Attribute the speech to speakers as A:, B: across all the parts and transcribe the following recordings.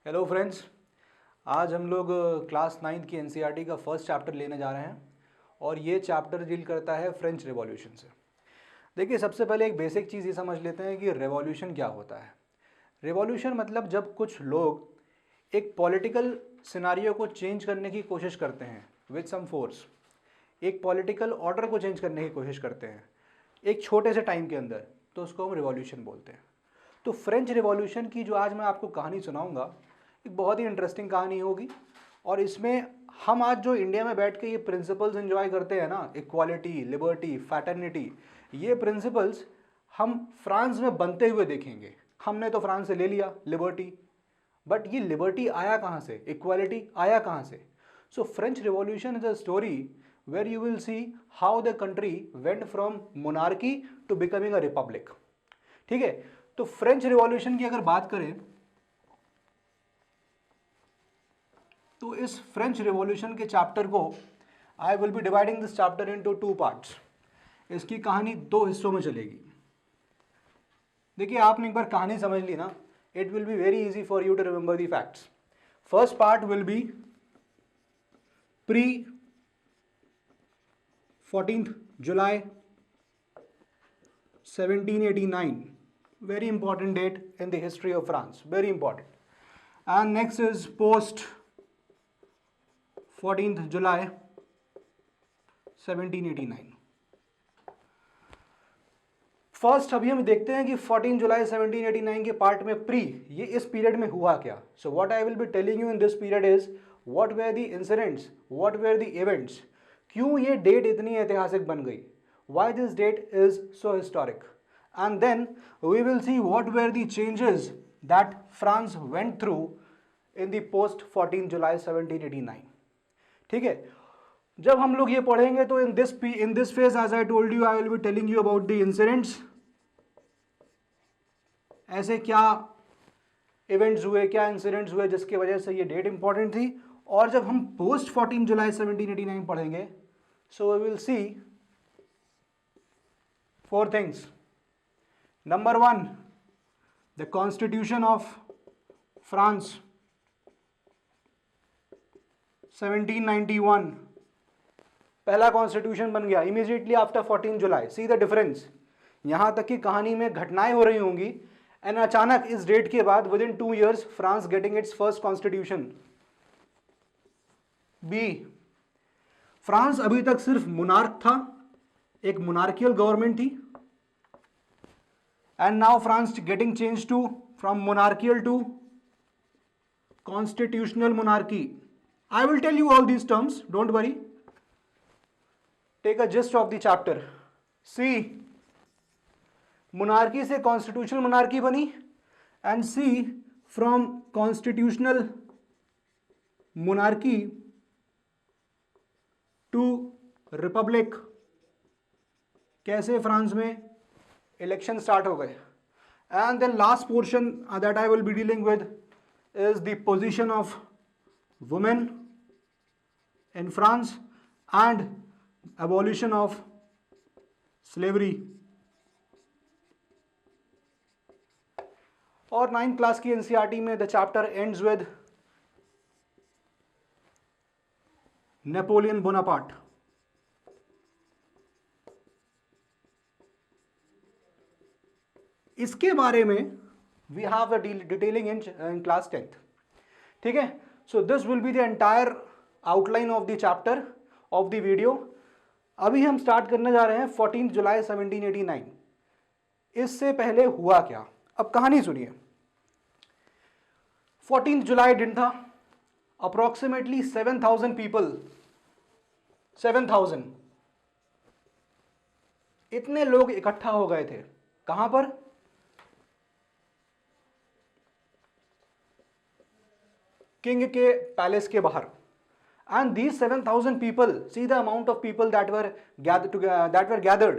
A: Hello friends. आज हम लोग क्लास 9 की एनसीईआरटी का फर्स्ट चैप्टर लेने जा रहे हैं और ये चैप्टर डील करता है फ्रेंच रिवॉल्यूशन से। देखिए, सबसे पहले एक बेसिक चीज़ ये समझ लेते हैं कि रिवॉल्यूशन क्या होता है। रिवॉल्यूशन मतलब जब कुछ लोग एक पॉलिटिकल सिनारियो को चेंज करने की कोशिश करते हैं विद सम फोर्स, एक पॉलिटिकल ऑर्डर को चेंज करने की कोशिश करते हैं एक छोटे से टाइम के अंदर, तो उसको हम रिवॉल्यूशन बोलते हैं। तो फ्रेंच रिवॉल्यूशन की जो आज मैं आपको कहानी सुनाऊंगा, एक बहुत ही इंटरेस्टिंग कहानी होगी। और इसमें हम आज जो इंडिया में बैठ के ये प्रिंसिपल्स एंजॉय करते हैं ना, इक्वालिटी, लिबर्टी, फैटर्निटी, ये प्रिंसिपल्स हम फ्रांस में बनते हुए देखेंगे। हमने तो फ्रांस से ले लिया लिबर्टी, बट ये लिबर्टी आया कहाँ से, इक्वालिटी आया कहाँ से? So French revolution is a story where you will see how the country went from monarchy to becoming a republic. ठीक है, तो फ्रेंच रिवॉल्यूशन की अगर बात करें तो इस फ्रेंच रिवॉल्यूशन के चैप्टर को आई will B dividing this chapter into 2 parts. इसकी कहानी 2 हिस्सों में चलेगी। देखिए, आपने एक बार कहानी समझ ली ना, it will be very easy for you to remember the facts. First part will be pre 14th July 1789, very important date in the history of France, very important. And next is post 14th July 1789. First अभी हम देखते हैं कि 14 July 1789 के part में pre, ये इस period में हुआ क्या। So what I will be telling you in this period is what were the incidents, what were the events, क्यों ये डेट इतनी ऐतिहासिक बन गई, why this date is so historic, and then we will see what were the changes that France went through in the post 14 July 1789। ठीक है, जब हम लोग ये पढ़ेंगे तो in this phase as I told you I will be telling you about the incidents, ऐसे क्या इवेंट्स हुए, क्या इंसिडेंट्स हुए जिसकी वजह से ये डेट इंपॉर्टेंट थी। और जब हम पोस्ट 14 जुलाई 1789 पढ़ेंगे, so we will see 4 things. Number 1, the constitution of France 1791, पहला कॉन्स्टिट्यूशन बन गया immediately after 14 July. See the difference, यहां तक कि कहानी में घटनाएं हो रही होंगी एंड अचानक इस डेट के बाद within 2 years France getting its first constitution. B, France अभी तक सिर्फ मोनार्क था, एक मोनार्कियल गवर्नमेंट थी, and now France getting change to from monarchial to constitutional monarchy. I will tell you all these terms, don't worry, take a gist of the chapter. See, monarchy से constitutional monarchy बनी, and see, from constitutional monarchy to republic, कैसे France में election start हो गए। And then last portion that I will be dealing with is the position of women in France and abolition of slavery। और 9th class की NCERT में the chapter ends with Napoleon Bonaparte. इसके बारे में we have the detailing in class 10th। ठीक है, so this will be the entire outline of the chapter of the video. अभी हम स्टार्ट करने जा रहे हैं 14 जुलाई 1789। इससे पहले हुआ क्या, अब कहानी सुनिए। 14 जुलाई दिन था, अप्रोक्सीमेटली 7,000 पीपल, 7,000 इतने लोग इकट्ठा हो गए थे। कहां पर? किंग के पैलेस के बाहर। And these 7,000 people, see the amount of people that were gathered.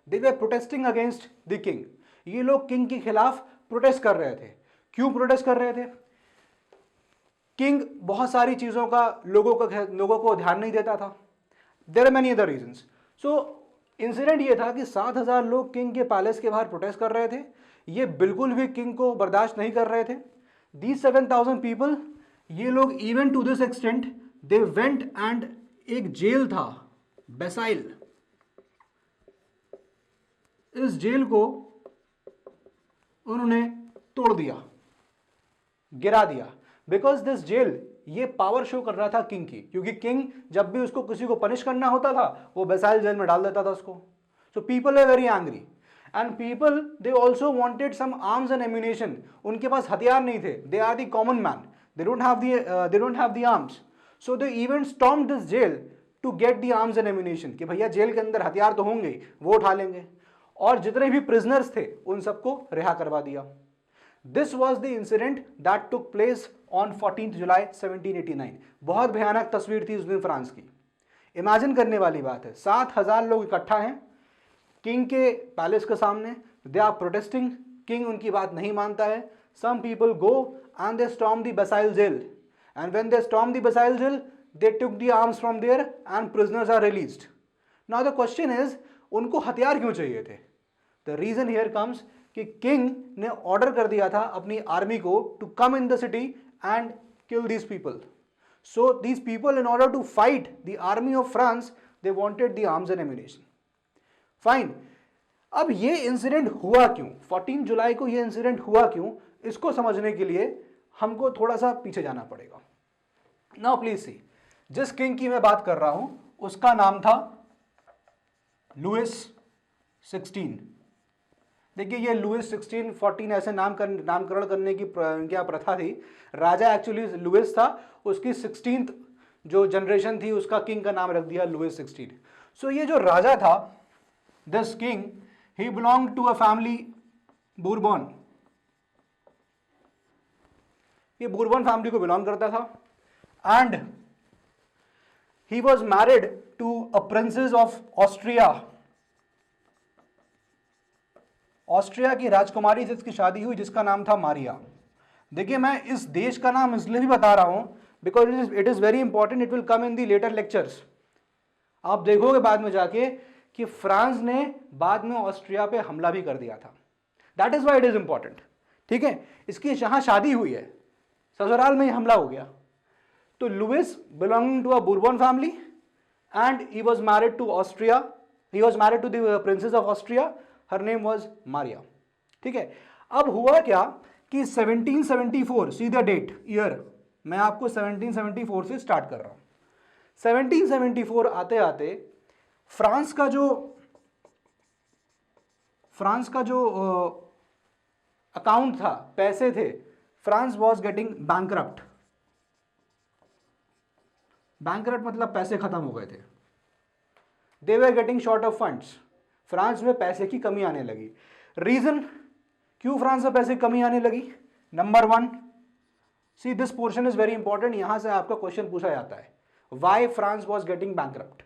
A: They were protesting against the king. ये लोग किंग के खिलाफ प्रोटेस्ट कर रहे थे। क्यों प्रोटेस्ट कर रहे थे? किंग बहुत सारी चीजों का लोगों को ध्यान नहीं देता था। There are many other reasons. So incident ये था कि 7,000 लोग किंग के पैलेस के बाहर प्रोटेस्ट कर रहे थे। ये बिल्कुल भी किंग को बर्दाश्त नहीं कर रहे थे। These 7,000 people, ये लोग even to this extent they went and एक जेल था बेसाइल, इस जेल को उन्होंने तोड़ दिया, गिरा दिया, बिकॉज दिस जेल ये पावर शो कर रहा था किंग की, क्योंकि किंग जब भी उसको किसी को पनिश करना होता था वो बेसाइल जेल में डाल देता था उसको. So people are very angry and people they also wanted some arms and ammunition. उनके पास हथियार नहीं थे, they are the common man, they don't have the arms. So they even storm this jail to get the arms and ammunition, कि भैया jail के अंदर हथियार तो होंगे, वो उठा लेंगे. और जितने भी प्रिजनर्स थे उन सबको रिहा करवा दिया. This was the incident that took place on 14 July 1789. बहुत भयानक तस्वीर थी उस दिन फ्रांस की. इमेजिन करने वाली बात है, 7,000 लोग इकट्ठा हैं किंग के पैलेस के सामने, दे आर प्रोटेस्टिंग, किंग उनकी बात नहीं मानता है. Some people go and they storm the Bastille jail, and when they storm the Bastille jail they took the arms from there and prisoners are released. Now the question is, उनको हथियार क्यों चाहिए थे? द रीजन हियर कम्स कि king ने order कर दिया था अपनी आर्मी को to come in the city and kill these people. So these people in order to fight the army of France they wanted the arms and ammunition. Fine. अब ये incident हुआ क्यों, 14 जुलाई को ये इंसिडेंट हुआ क्यों, इसको समझने के लिए हमको थोड़ा सा पीछे जाना पड़ेगा. नाउ प्लीज सी, जिस किंग की मैं बात कर रहा हूं उसका नाम था लुइस 16. देखिए ये लुइस 16, 14 ऐसे नामकरण करने की क्या प्रथा थी. राजा एक्चुअली लुइस था, उसकी 16th जो जनरेशन थी उसका किंग का नाम रख दिया लुइस 16. सो ये जो राजा था, this king, he belong to a family Bourbon. ये बूरबॉन फैमिली को बिलोंग करता था and he was married to a princess of Austria. Austria की राजकुमारी से इसकी शादी हुई जिसका नाम था मारिया. देखिए मैं इस देश का नाम इसलिए भी बता रहा हूं because it is very important, it will come in the later lectures. आप देखोगे बाद में जाके कि फ्रांस ने बाद में ऑस्ट्रिया पे हमला भी कर दिया था. That is why it is important. ठीक है, इसकी यहां शादी हुई है, ससुराल में ही हमला हो गया. तो Louis belonging to a Bourbon family and he was married to Austria, he was married to the princess of Austria, her name was Maria. ठीक है, अब हुआ क्या कि 1774, सी द डेट, ईयर, मैं आपको 1774 से स्टार्ट कर रहा हूं. 1774 आते आते फ्रांस का जो अकाउंट था, पैसे थे, France was getting bankrupt. Bankrupt मतलब पैसे खत्म हो गए थे. They were getting short of funds. France में पैसे की कमी आने लगी. रीजन क्यों फ्रांस में पैसे की कमी आने लगी? Number 1, see this portion is very important, यहां से आपका क्वेश्चन पूछा जाता है, why France was getting bankrupt.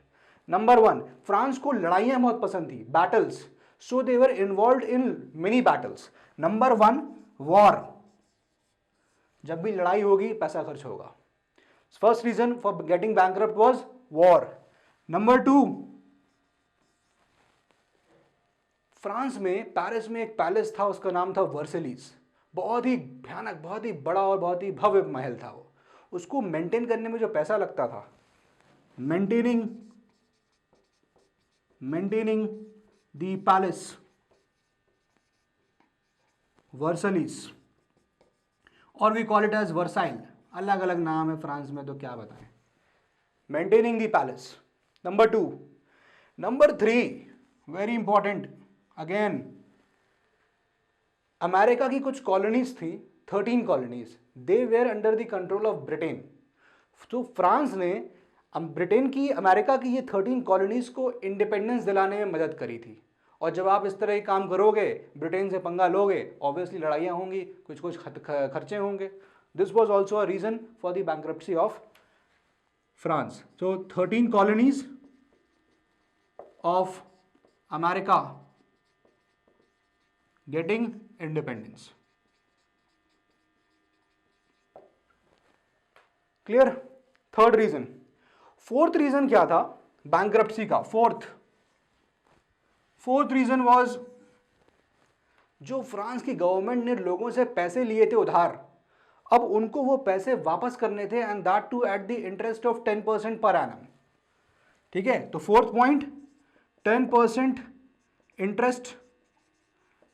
A: Number 1, France को लड़ाइयां बहुत पसंद थी, battles, so they were involved in many battles. Number 1, war, जब भी लड़ाई होगी पैसा खर्च होगा. First reason for getting bankrupt was war. Number 2, France में पेरिस में एक पैलेस था, उसका नाम था वर्सेलिस. बहुत ही भयानक, बहुत ही बड़ा और बहुत ही भव्य महल था वो. उसको मेंटेन करने में जो पैसा लगता था, मेंटेनिंग द पैलेस वर्सेलिस, और we call it as Versailles. अलग अलग नाम है फ्रांस में, तो क्या बताएं. Maintaining the palace, number 2. Number 3, very important again, America की कुछ कॉलोनीज थी, 13 colonies, they were under the control of Britain. तो फ्रांस ने ब्रिटेन की, अमेरिका की ये 13 कॉलोनीज को इंडिपेंडेंस दिलाने में मदद करी थी. और जब आप इस तरह के काम करोगे, ब्रिटेन से पंगा लोगे, ऑब्वियसली लड़ाइयाँ होंगी, कुछ कुछ खर्चे होंगे. This was also a reason for the bankruptcy of France. So 13 colonies of America getting independence. Clear? Third reason. Fourth reason क्या था बैंक्रप्सी का? फोर्थ रीजन वाज, जो फ्रांस की गवर्नमेंट ने लोगों से पैसे लिए थे उधार, अब उनको वो पैसे वापस करने थे, and that too at the interest of 10% per annum. ठीक है, तो फोर्थ पॉइंट, 10% इंटरेस्ट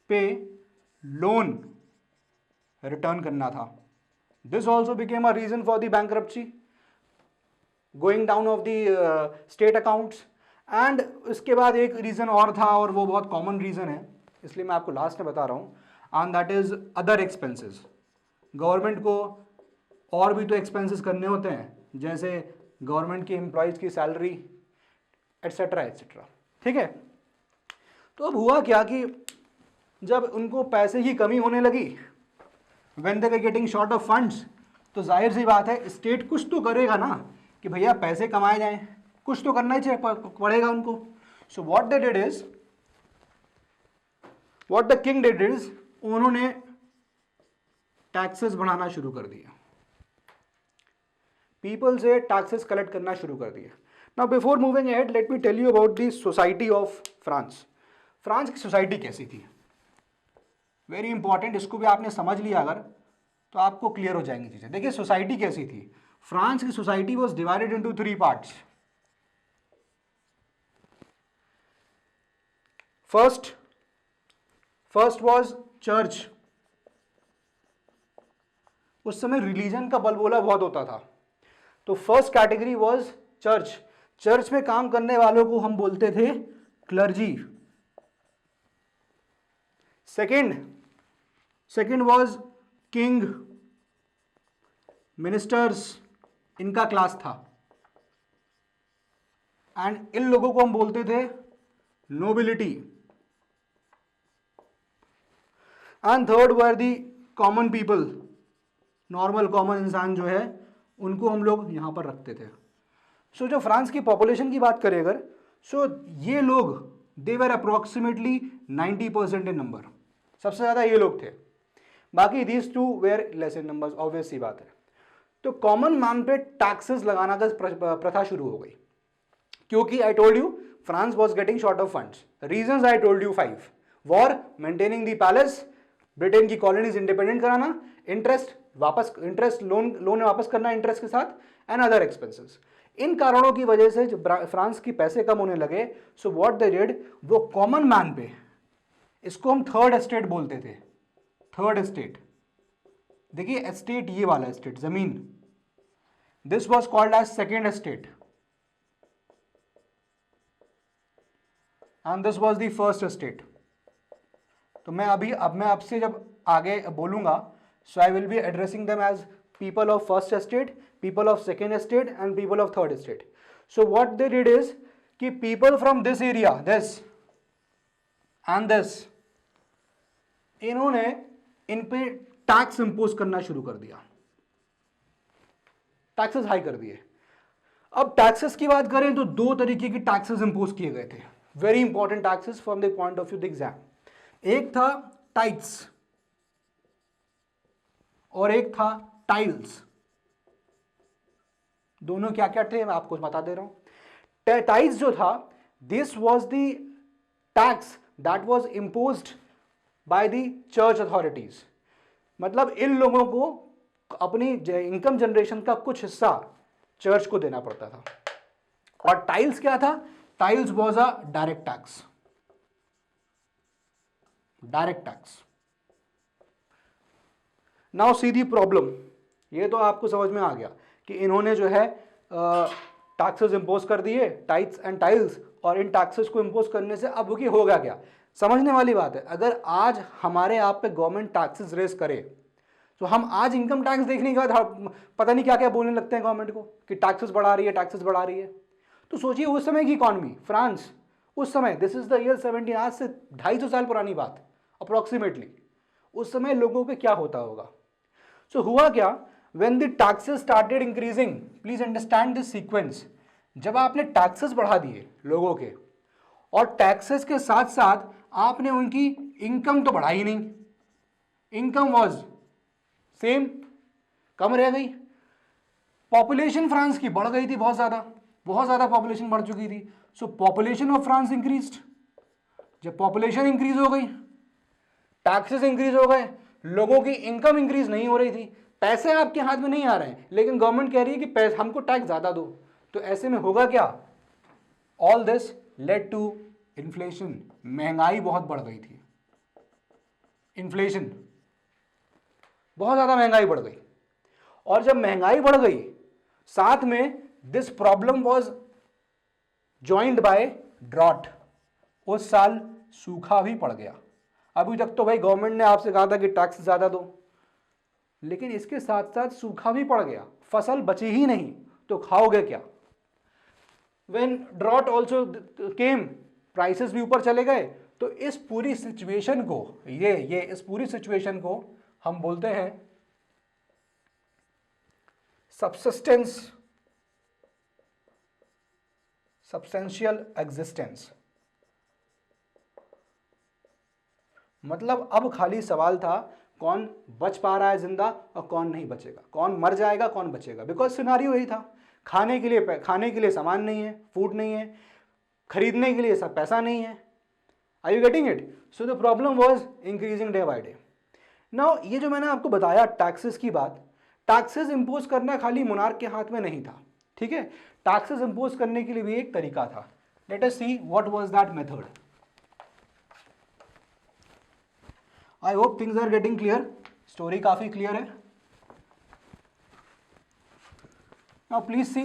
A: पे लोन रिटर्न करना था। This also became a reason for the bankruptcy, going down of the state accounts. And इसके बाद एक रीजन और था, और वो बहुत कॉमन रीजन है, इसलिए मैं आपको लास्ट में बता रहा हूँ, and that is other expenses. Government को और भी तो एक्सपेंसेस करने होते हैं, जैसे गवर्नमेंट की एम्प्लॉयज़ की सैलरी एट्सेट्रा एट्सेट्रा। ठीक है, तो अब हुआ क्या कि जब उनको पैसे की कमी होने लगी, when they were getting short of funds, तो जाहिर सी बात है स्टेट कुछ तो करेगा ना कि भैया पैसे कमाए जाएं, कुछ तो करना ही पड़ेगा उनको। So what they did is, what the king did is, उन्होंने टैक्सेस बढ़ाना शुरू कर दिया, पीपल से टैक्सेस कलेक्ट करना शुरू कर दिया। Now before moving ahead, let me tell you about the society of France. France की सोसाइटी कैसी थी, वेरी इंपॉर्टेंट, इसको भी आपने समझ लिया अगर, तो आपको क्लियर हो जाएंगी चीजें। देखिए सोसाइटी कैसी थी, फ्रांस की society was divided into 3 parts. First was church. उस समय रिलीजन का बलबोला बहुत होता था, तो first category was church. Church में काम करने वालों को हम बोलते थे clergy. Second was king, ministers, इनका क्लास था, एंड इन लोगों को हम बोलते थे nobility. And third were the common people, normal common इंसान जो है, उनको हम लोग यहां पर रखते थे। सो जो फ्रांस की पॉपुलेशन की बात करें अगर, सो ये लोग दे वर अप्रोक्सीमेटली 90% इन नंबर, सबसे ज़्यादा ये लोग थे, बाकी these two were less in numbers, obvious सी बात है। तो कॉमन मैन पे टैक्सेस लगाना का प्रथा शुरू हो गई, क्योंकि आई told you France was getting short of funds. Reasons I told you 5, war, maintaining the palace, Britain की कॉलोनीज इंडिपेंडेंट कराना, इंटरेस्ट लोन वापस करना इंटरेस्ट के साथ, एंड अदर एक्सपेंसेस। इन कारणों की वजह से जब फ्रांस की पैसे कम होने लगे, सो व्हाट दे डिड, वो कॉमन मैन पे, इसको हम थर्ड एस्टेट बोलते थे, थर्ड एस्टेट। देखिए एस्टेट ये वाला एस्टेट, जमीन, this was called as second estate, and this was the first estate. तो मैं मैं आपसे जब आगे बोलूंगा, so I will be addressing them as people of first estate, people of second estate, and people of third estate. So what they did is कि people from this area, this and this, इन्होंने इन पे tax impose करना शुरू कर दिया, taxes high कर दिए। अब टैक्सेस की बात करें तो दो तरीके की टैक्सेस इंपोज किए गए थे, very important taxes from the point of view the exam. एक था टाइट्स और एक था टाइल्स। दोनों क्या क्या थे मैं आपको बता दे रहा हूं। टाइल्स जो था, this was the tax that was imposed by the church authorities. मतलब इन लोगों को अपनी इनकम जनरेशन का कुछ हिस्सा चर्च को देना पड़ता था। और टाइल्स क्या था, tiles was a direct tax, direct tax. Now see the problem, ये तो आपको समझ में आ गया कि इन्होंने जो है टैक्सेस इंपोज कर दिए, टाइट्स एंड टाइल्स, और इन टैक्सेस को इंपोज करने से अब वो होगा क्या, समझने वाली बात है। अगर आज हमारे आप पे गवर्नमेंट टैक्सेस रेज करे, तो हम आज इनकम टैक्स देखने के बाद पता नहीं क्या क्या बोलने लगते हैं गवर्नमेंट को कि टैक्सेस बढ़ा रही है, टैक्सेस बढ़ा रही है। तो सोचिए उस समय की इकॉनमी, फ्रांस उस समय, दिस इज द ईयर 17, आज से 250 साल पुरानी बात अप्रोक्सीमेटली, उस समय लोगों पे क्या होता होगा। सो हुआ क्या, when the taxes started increasing, please understand this sequence, जब आपने टैक्सेस बढ़ा दिए लोगों के, और टैक्सेस के साथ साथ आपने उनकी इनकम तो बढ़ाई नहीं, इनकम वाज सेम, कम रह गई। पॉपुलेशन फ्रांस की बढ़ गई थी, बहुत ज़्यादा पॉपुलेशन बढ़ चुकी थी। सो पॉपुलेशन ऑफ फ्रांस इंक्रीज्ड। जब पॉपुलेशन इंक्रीज हो गई, टैक्सेस इंक्रीज हो गए, लोगों की इनकम इंक्रीज नहीं हो रही थी, पैसे आपके हाथ में नहीं आ रहे हैं, लेकिन गवर्नमेंट कह रही है कि पैसे हमको टैक्स ज़्यादा दो। तो ऐसे में होगा क्या? All this led to inflation, महंगाई बहुत बढ़ गई थी, इन्फ्लेशन, बहुत ज़्यादा महंगाई बढ़ गई। और जब महंगाई बढ़ गई, साथ में this problem was joint by drought, उस साल सूखा भी पड़ गया। अभी तक तो भाई गवर्नमेंट ने आपसे कहा था कि टैक्स ज़्यादा दो, लेकिन इसके साथ साथ सूखा भी पड़ गया, फसल बची ही नहीं, तो खाओगे क्या? When drought also came, prices भी ऊपर चले गए। तो इस पूरी सिचुएशन को, ये इस पूरी सिचुएशन को हम बोलते हैं सबस्टेंशियल एग्जिस्टेंस। मतलब अब खाली सवाल था कौन बच पा रहा है जिंदा और कौन नहीं बचेगा, कौन मर जाएगा कौन बचेगा। बिकॉज सिनारियो यही था, खाने के लिए सामान नहीं है, फूड नहीं है, खरीदने के लिए सब पैसा नहीं है। Are you getting it? So the problem was increasing day by day. Now ये जो मैंने आपको बताया टैक्सेस की बात, टैक्सेस इंपोज करना खाली मोनार्क के हाथ में नहीं था, ठीक है। टैक्सेस इंपोज करने के लिए भी एक तरीका था। Let us see what was that method. I hope things are getting clear, story काफी क्लियर है। नाउ प्लीज सी,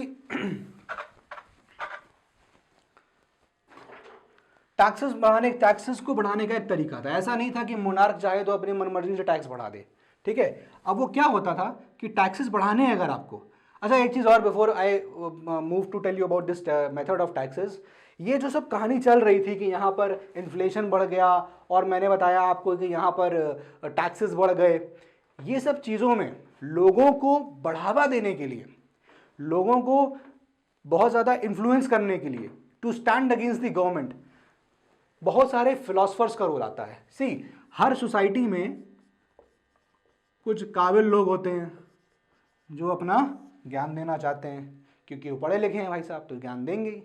A: टैक्सेस को बढ़ाने का एक तरीका था। ऐसा नहीं था कि मोनार्क चाहे तो अपनी मनमर्जी से टैक्स बढ़ा दे, ठीक है। अब वो क्या होता था कि टैक्सेस बढ़ाने हैं अगर आपको। अच्छा एक चीज़ और before I move to tell you about this method of taxes, ये जो सब कहानी चल रही थी कि यहाँ पर इन्फ्लेशन बढ़ गया और मैंने बताया आपको कि यहाँ पर टैक्सेस बढ़ गए, ये सब चीज़ों में लोगों को बढ़ावा देने के लिए, लोगों को बहुत ज़्यादा इन्फ्लुएंस करने के लिए, to stand against the government, बहुत सारे फिलोसफर्स का रोल आता है। सी, हर सोसाइटी में कुछ काबिल लोग होते हैं जो अपना ज्ञान देना चाहते हैं, क्योंकि वो पढ़े लिखे हैं भाई साहब, तो ज्ञान देंगे ही।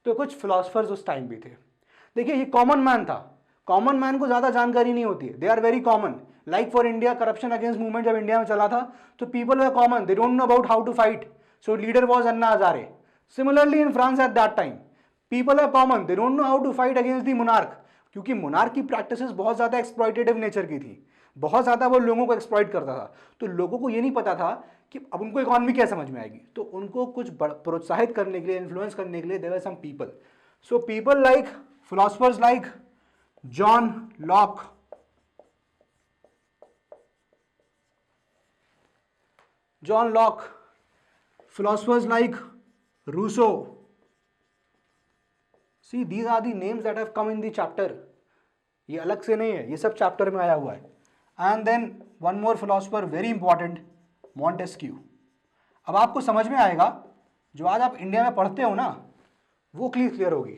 A: तो कुछ फिलोसफर्स उस टाइम भी थे। देखिए ये कॉमन मैन था, कॉमन मैन को ज़्यादा जानकारी नहीं होती है, they are very common. Like for India, corruption against movement जब इंडिया में चला था तो people were common, they don't know about how to fight, so leader was Anna Hazare. Similarly in France at that time people are common, they don't know how to fight against the monarch, क्योंकि monarch की practices बहुत ज़्यादा exploitative nature की थी, बहुत ज़्यादा वो लोगों को एक्सप्लॉइट करता था। तो लोगों को ये नहीं पता था कि अब उनको इकॉनमी क्या समझ में आएगी, तो उनको कुछ प्रोत्साहित करने के लिए, इन्फ्लुएंस करने के लिए there were some people. So people like philosophers like John Locke, philosophers like Rousseau. See, these are the names that have come in the chapter. ये अलग से नहीं है, ये सब चैप्टर में आया हुआ है। And then one more philosopher very important, Montesquieu. अब आपको समझ में आएगा, जो आज आप इंडिया में पढ़ते हो ना वो क्लियर होगी।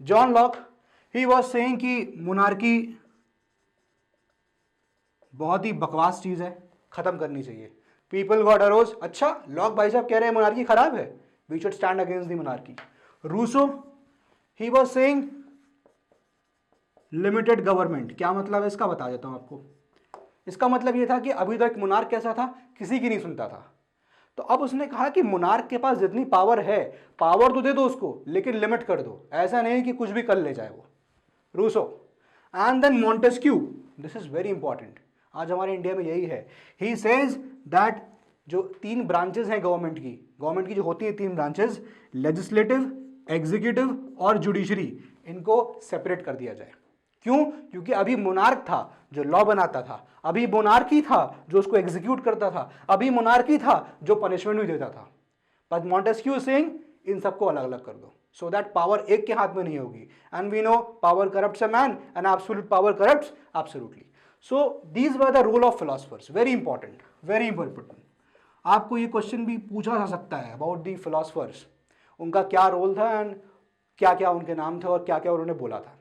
A: John Locke, he was saying कि मोनार्की बहुत ही बकवास चीज़ है, ख़त्म करनी चाहिए। पीपल गॉट अरोज, अच्छा लॉक भाई साहब कह रहे हैं मोनार्की खराब है, we should stand against the monarchy. Rousseau, he was saying limited government. क्या मतलब है इसका, बता देता हूं आपको। इसका मतलब ये था कि अभी तक मोनार्क कैसा था, किसी की नहीं सुनता था। तो अब उसने कहा कि मोनार्क के पास जितनी पावर है, पावर तो दे दो उसको, लेकिन लिमिट कर दो, ऐसा नहीं कि कुछ भी कर ले जाए वो। Rousseau. And then Montesquieu, this is very important, आज हमारे इंडिया में यही है। ही सेज दैट जो तीन ब्रांचेस हैं गवर्नमेंट की जो होती है तीन ब्रांचेस, लेजिस्लेटिव, एग्जीक्यूटिव और जुडिशरी, इनको सेपरेट कर दिया जाए। क्यों? क्योंकि अभी मोनार्क था जो लॉ बनाता था, अभी मोनार्की था जो उसको एग्जीक्यूट करता था, अभी मोनार्की था जो पनिशमेंट भी देता था। बट मॉन्टेस्क्यू सिंह इन सबको अलग अलग कर दो, सो दैट पावर एक के हाथ में नहीं होगी। And we know power corrupts a man and absolute power corrupts absolutely. So these were the role of philosophers, very important, very important. आपको ये क्वेश्चन भी पूछा जा सकता है अबाउट दी फिलोसफर्स, उनका क्या रोल था एंड क्या क्या उनके नाम थे और क्या क्या उन्होंने बोला था,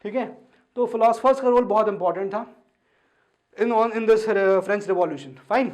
A: ठीक है। तो फिलोसफर्स का रोल बहुत इंपॉर्टेंट था in this French revolution, fine.